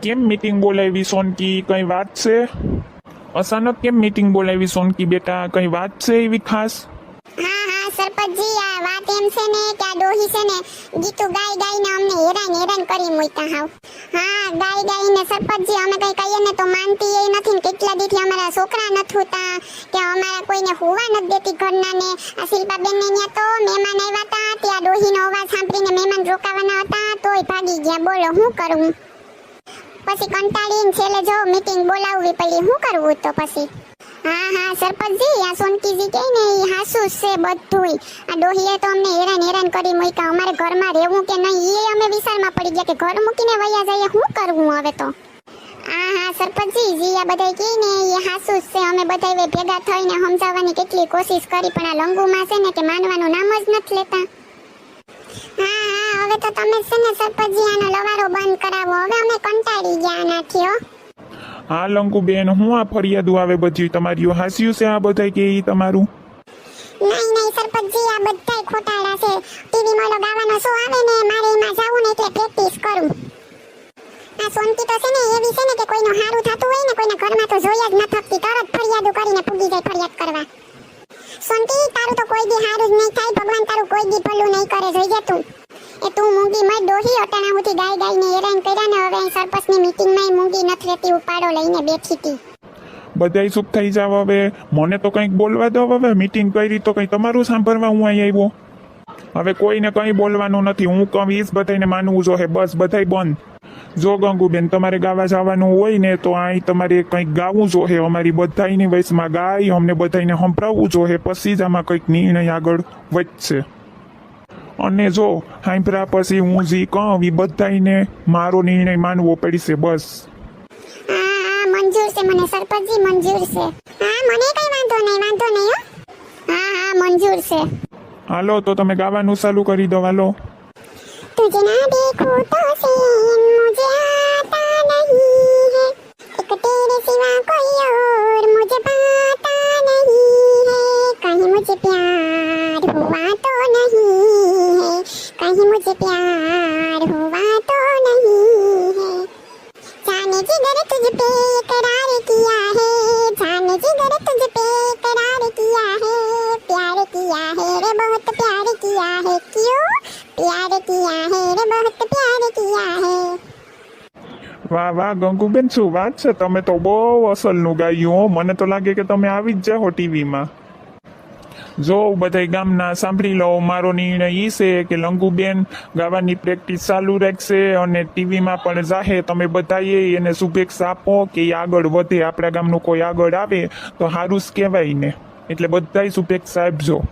કેમ મીટિંગ બોલાવી સોનકી, કઈ વાત છે? અચાનક કેમ મીટિંગ બોલાવી સોનકી બેટા, કઈ વાત છે એવી ખાસ? હા હા સરપંચજી, આ વાત એમ છે ને કે આ ડોહી છે ને ગીતું ગાઈ ગાઈને અમને હેરાન કરી મૂક્યા હાવ. હા ગાઈ ગાઈને સરપંચજી અમે કઈ કહીએ ને તો માનતી એ નથી ને કેટલા દીથી અમારા છોકરા નથી હોતા કે અમારા કોઈને હોવા નથી દેતી ઘરના ને. આ શિલ્પાબેન ને ત્યાં તો મહેમાન આવ્યા હતા, ત્યાં ડોહીનો અવાજ સાંભળીને મહેમાન રોકાવાના હતા તોય ભાગી ગયા. બોલો શું કરું? પછી કંટાળીને છેલ્લે જો મીટિંગ બોલાવવી પડી, શું કરવું તો પછી? હા હા સરપંચજી, આ સોનકીજી કહે ને એ હાસુ છે બધુંય. આ ડોહીએ તો અમને હેરાન કરી મૂક્યા. અમારે ઘરમાં રહેવું કે નહીં એ અમે વિચારમાં પડી ગયા કે ઘર મૂકીને વયા જઈએ, શું કરવું હવે તો? હા હા સરપંચજી, જી આ બધાય કહે ને એ હાસુ છે. અમે બધાય ભેગા થઈને સમજાવવાની કેટલી કોશિશ કરી પણ આ લંગુમાં છે ને કે માનવાનું નામ જ નથી લેતા. હા હા હવે તો તમે છે ને સરપંચજી આનો લવારો બંધ કરાવો, હવે અમે કંટાળી ગયા નાખી હો. હા લંકુ બેન, હું આ ફરિયાદો આવે બધી તમારી હાસ્યું છે આ બધા કે ઈ તમારું? નહીં સરપંચજી, આ બધાય ખોટાડા છે. ટીવી માં ગાવાનો શો આવે ને મારે એમાં જાવું ને એટલે પ્રેક્ટિસ કરું. આ સોનકી તો છે ને એવી છે ને કે કોઈનું હારું થતું હોય ને કોઈના ઘરમાં તો જોઈ જ ન થકતી, તરત ફરિયાદો કરીને પૂગી જાય ફરિયાદ કરવા. સોનકી તારું તો કોઈ દી હારું જ નહીં થાય, ભગવાન તારું કોઈ દી ભલું નહીં કરે, જોઈએ તું. એ તું મૂંગી મત ડોહી, અટાણા હુથી ગાઈને હેરાન કર્યા ને હવે સરપંચની મીટિંગમાં મૂંગી નથી રહેતી, ઉપાડો લઈને બેઠી હતી. બધાય ચૂપ થઈ જાવ હવે, મને તો કંઈક બોલવા દો. હવે મીટિંગ કરી તો કંઈ તમારું સાંભળવા હું અહીં આવ્યો? હવે કોઈને કંઈ બોલવાનું નથી, હું કહીશ બધાને માનવું જોઈએ, બસ બધાય બંધ. જો ગંગુબેન તમારે ગાવા જવાનું હોય ને તો અહીં તમારે કંઈક ગાવું જોઈએ, અમારી બધાયની વયસમાં ગાય અમને બધાને સંભળાવવું જોઈએ, પછી જ આમાં કંઈક નિર્ણય આગળ વધશે. અને જો સાંભળ્યા પછી હું જે કહું એ બધાને મારો નિર્ણય માનવો પડશે, બસ. મંજૂર છે મને સરપંચજી, મંજૂર છે. હા મને કઈ વાંધો નહીં હો. હા મંજૂર છે. હાલો તો તમે ગાવાનું ચાલુ કરી દો. હાલો. तुझे ना देखूं तो सीन मुझे आता नहीं है, एक तेरे सिवा कोई और मुझे पाता नहीं है, कहीं मुझे प्यार हुआ तो नहीं है, कहीं मुझे प्यार हुआ तो नहीं है, जाने जिगर तुझ पे करार किया है, जाने जिगर तुझ पे करार किया है, प्यार किया है रे बहुत प्यार किया है, क्यों प्यार किया है रे बहुत प्यार किया है. વાહ વાહ ગંગુબેન, શું વાત છે, તમે તો બહુ અસલનું ગાયું હો. મને તો લાગે કે તમે આવી જ જાઓ ટીવીમાં. જો બધાય ગામના સાંભળી લો, મારો નિર્ણય એ છે કે લંગુબેન ગાવાની પ્રેક્ટિસ ચાલુ રાખશે અને ટીવીમાં પણ જાહે. તમે બધાએ એને શુભેચ્છા આપો કે એ આગળ વધે, આપણા ગામનું કોઈ આગળ આવે તો સારું જ કહેવાય ને, એટલે બધાય શુભેચ્છા આપજો.